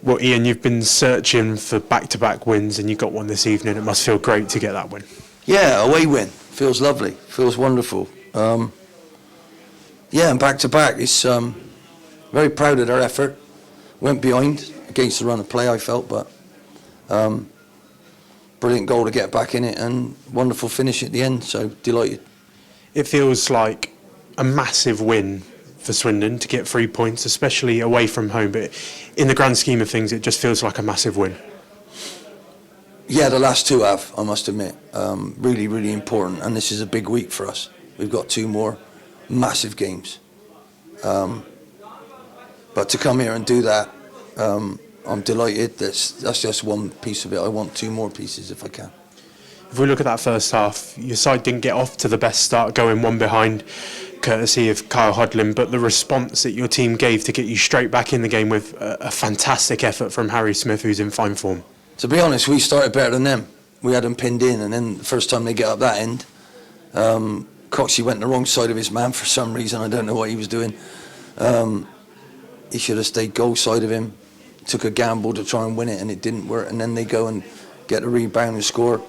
Well, Ian, you've been searching for back-to-back wins and you got one this evening. It must feel great to get that win. Yeah, away win. Feels lovely. Feels wonderful. Yeah, and back-to-back. It's very proud of their effort. Went behind against the run of play, I felt, but brilliant goal to get back in it and wonderful finish at the end, so delighted. It feels like a massive win for Swindon to get 3 points, especially away from home, but in the grand scheme of things, it just feels like a massive win. Yeah, the last two have, I must admit. Really, really important, and this is a big week for us. We've got two more massive games. But to come here and do that, I'm delighted. That's just one piece of it. I want two more pieces if I can. If we look at that first half, your side didn't get off to the best start, going one behind, courtesy of Kyle Hodlin, but the response that your team gave to get you straight back in the game with a fantastic effort from Harry Smith, who's in fine form. To be honest, we started better than them. We had them pinned in, and then the first time they get up that end, Coxey went the wrong side of his man for some reason. I don't know what he was doing. He should have stayed goal side of him, took a gamble to try and win it, and it didn't work, and then they go and get the rebound and score.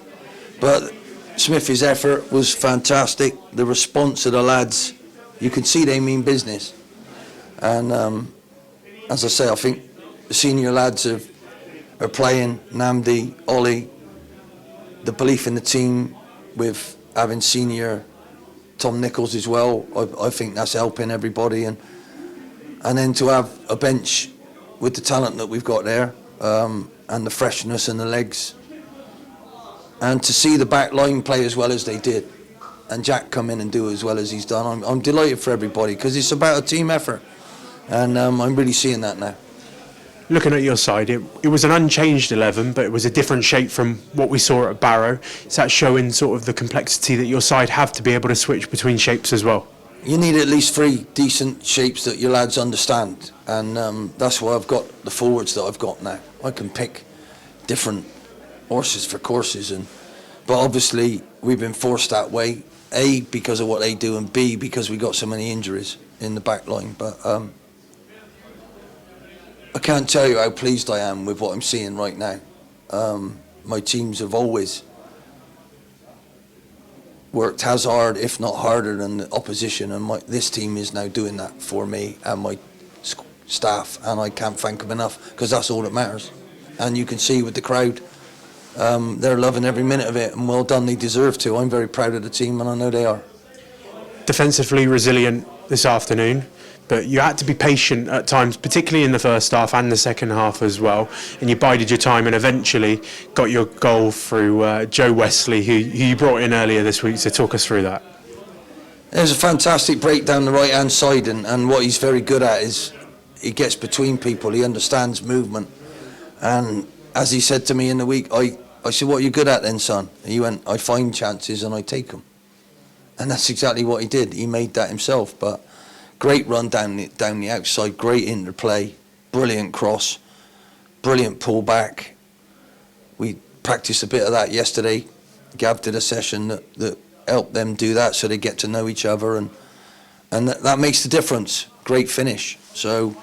But Smithy's effort was fantastic. The response of the lads, you can see they mean business. And as I say, I think the senior lads are playing, Namdi, Ollie, the belief in the team with having senior Tom Nichols as well, I think that's helping everybody. And then to have a bench with the talent that we've got there, and the freshness and the legs, and to see the back line play as well as they did, and Jack come in and do as well as he's done, I'm delighted for everybody, because it's about a team effort, and I'm really seeing that now. Looking at your side, it was an unchanged 11, but it was a different shape from what we saw at Barrow. Is that showing sort of the complexity that your side have to be able to switch between shapes as well? You need at least three decent shapes that your lads understand, and that's why I've got the forwards that I've got now. I can pick different horses for courses, but obviously we've been forced that way, A, because of what they do, and B, because we got so many injuries in the back line. But I can't tell you how pleased I am with what I'm seeing right now. My teams have always worked as hard, if not harder, than the opposition, and this team is now doing that for me and my staff, and I can't thank them enough, because that's all that matters. And you can see with the crowd, they're loving every minute of it, and well done, they deserve to. I'm very proud of the team, and I know they are. Defensively resilient this afternoon, but you had to be patient at times, particularly in the first half and the second half as well, and you bided your time and eventually got your goal through Joe Wesley, who you brought in earlier this week. So talk us through that. There's a fantastic break down the right hand side, and what he's very good at is he gets between people, he understands movement, and as he said to me in the week, I said, "What are you good at then, son?" And he went, "I find chances and I take them." And that's exactly what he did. He made that himself. But great run down the outside, great interplay, brilliant cross, brilliant pull back. We practiced a bit of that yesterday. Gav did a session that helped them do that, so they get to know each other, and that makes the difference. Great finish. So,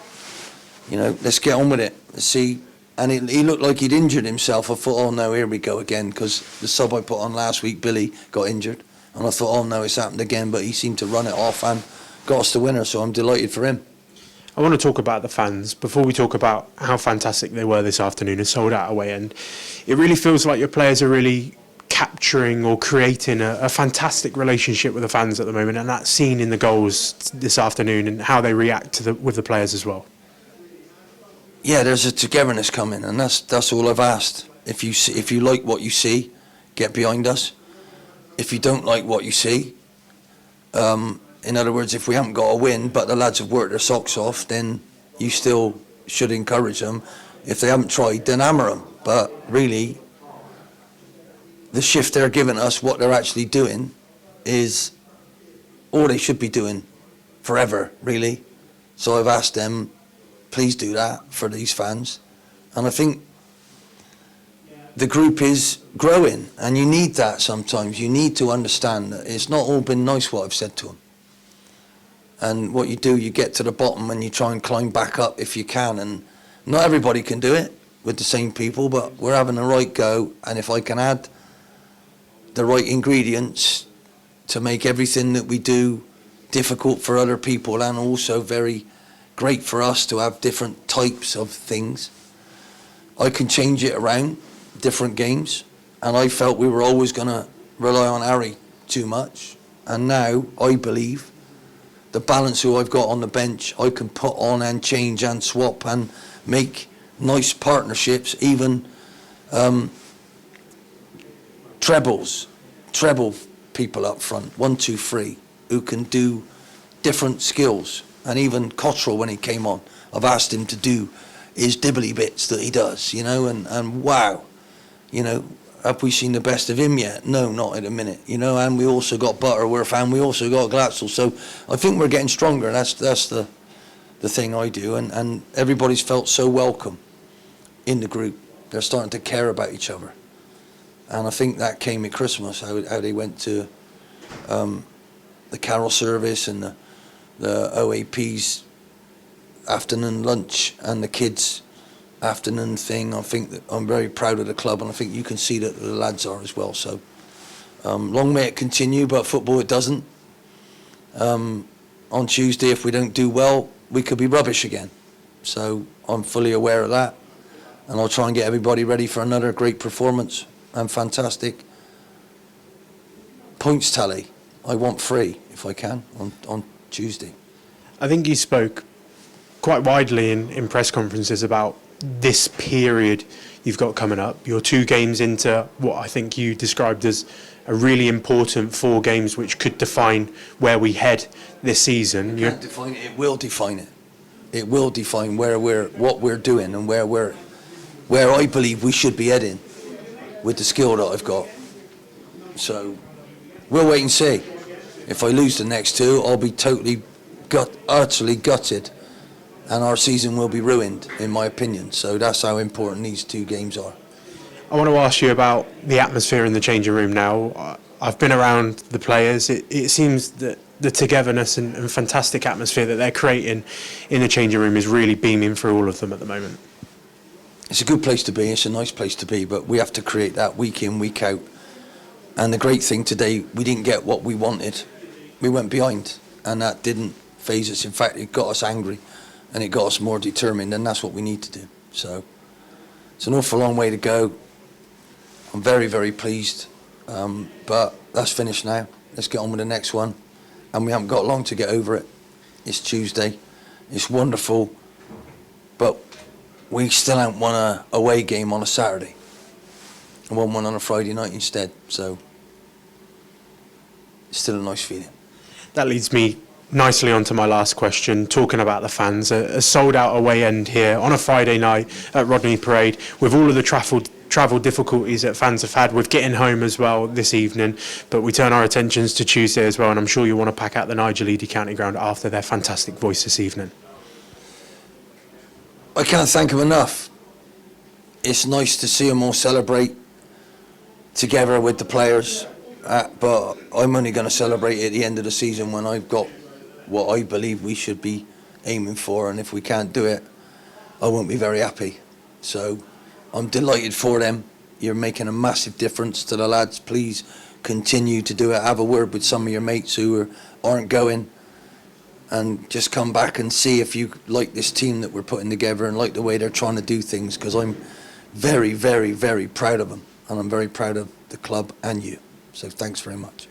let's get on with it. Let's see. And he looked like he'd injured himself. I thought, oh no, here we go again, because the sub I put on last week, Billy, got injured. And I thought, oh no, it's happened again, but he seemed to run it off and got us the winner, so I'm delighted for him. I want to talk about the fans before we talk about how fantastic they were this afternoon and sold out away. And it really feels like your players are really capturing or creating a fantastic relationship with the fans at the moment, and that's seen in the goals this afternoon and how they react with the players as well. Yeah, there's a togetherness coming, and that's all I've asked. If you like what you see, get behind us. If you don't like what you see, in other words, if we haven't got a win, but the lads have worked their socks off, then you still should encourage them. If they haven't tried, then hammer them. But really, the shift they're giving us, what they're actually doing, is all they should be doing forever, really. So I've asked them, please do that for these fans. And I think the group is growing, and you need that sometimes. You need to understand that it's not all been nice what I've said to them. And what you do, you get to the bottom and you try and climb back up if you can, and Not everybody can do it with the same people, but we're having a right go, and if I can add the right ingredients to make everything that we do difficult for other people and also very great for us to have different types of things, I can change it around different games. And I felt we were always going to rely on Harry too much, and now I believe the balance who I've got on the bench I can put on and change and swap and make nice partnerships, even treble people up front, 1, 2, 3, who can do different skills. And even Cottrell, when he came on, I've asked him to do his dibbly bits that he does, you know, and wow, you know, have we seen the best of him yet? No, not in a minute, you know. And we also got Butterworth, and we also got Glatzel. So I think we're getting stronger. That's the thing I do, and everybody's felt so welcome in the group. They're starting to care about each other, and I think that came at Christmas. How they went to the carol service and the OAP's afternoon lunch and the kids' afternoon thing. I think that I'm very proud of the club, and I think you can see that the lads are as well. So long may it continue, but football it doesn't. On Tuesday, if we don't do well, we could be rubbish again. So I'm fully aware of that, and I'll try and get everybody ready for another great performance and fantastic points tally. I want 3 if I can on Tuesday. I think you spoke quite widely in press conferences about this period you've got coming up. You're 2 games into what I think you described as a really important 4 games which could define where we head this season. You can't define it. It will define it. It will define what we're doing and where I believe we should be heading with the skill that I've got. So we'll wait and see. If I lose the next 2, I'll be totally utterly gutted, and our season will be ruined, in my opinion. So that's how important these 2 games are. I want to ask you about the atmosphere in the changing room now. I've been around the players. It seems that the togetherness and fantastic atmosphere that they're creating in the changing room is really beaming through all of them at the moment. It's a good place to be. It's a nice place to be, but we have to create that week in, week out. And the great thing today, we didn't get what we wanted. We went behind, and that didn't faze us. In fact, it got us angry, and it got us more determined, and that's what we need to do. So it's an awful long way to go. I'm very, very pleased, but that's finished now. Let's get on with the next one, and we haven't got long to get over it. It's Tuesday. It's wonderful, but we still haven't won a away game on a Saturday. I won one on a Friday night instead, so it's still a nice feeling. That leads me nicely onto my last question, talking about the fans. A sold-out away end here on a Friday night at Rodney Parade, with all of the travel difficulties that fans have had with getting home as well this evening. But we turn our attentions to Tuesday as well, and I'm sure you want to pack out the Nigel Eady County Ground after their fantastic voice this evening. I can't thank them enough. It's nice to see them all celebrate together with the players, but I'm only going to celebrate at the end of the season when I've got what I believe we should be aiming for, and if we can't do it, I won't be very happy. So I'm delighted for them. You're making a massive difference to the lads. Please continue to do it. Have a word with some of your mates who aren't going, and just come back and see if you like this team that we're putting together and like the way they're trying to do things, because I'm very, very, very proud of them, and I'm very proud of the club and you. So thanks very much.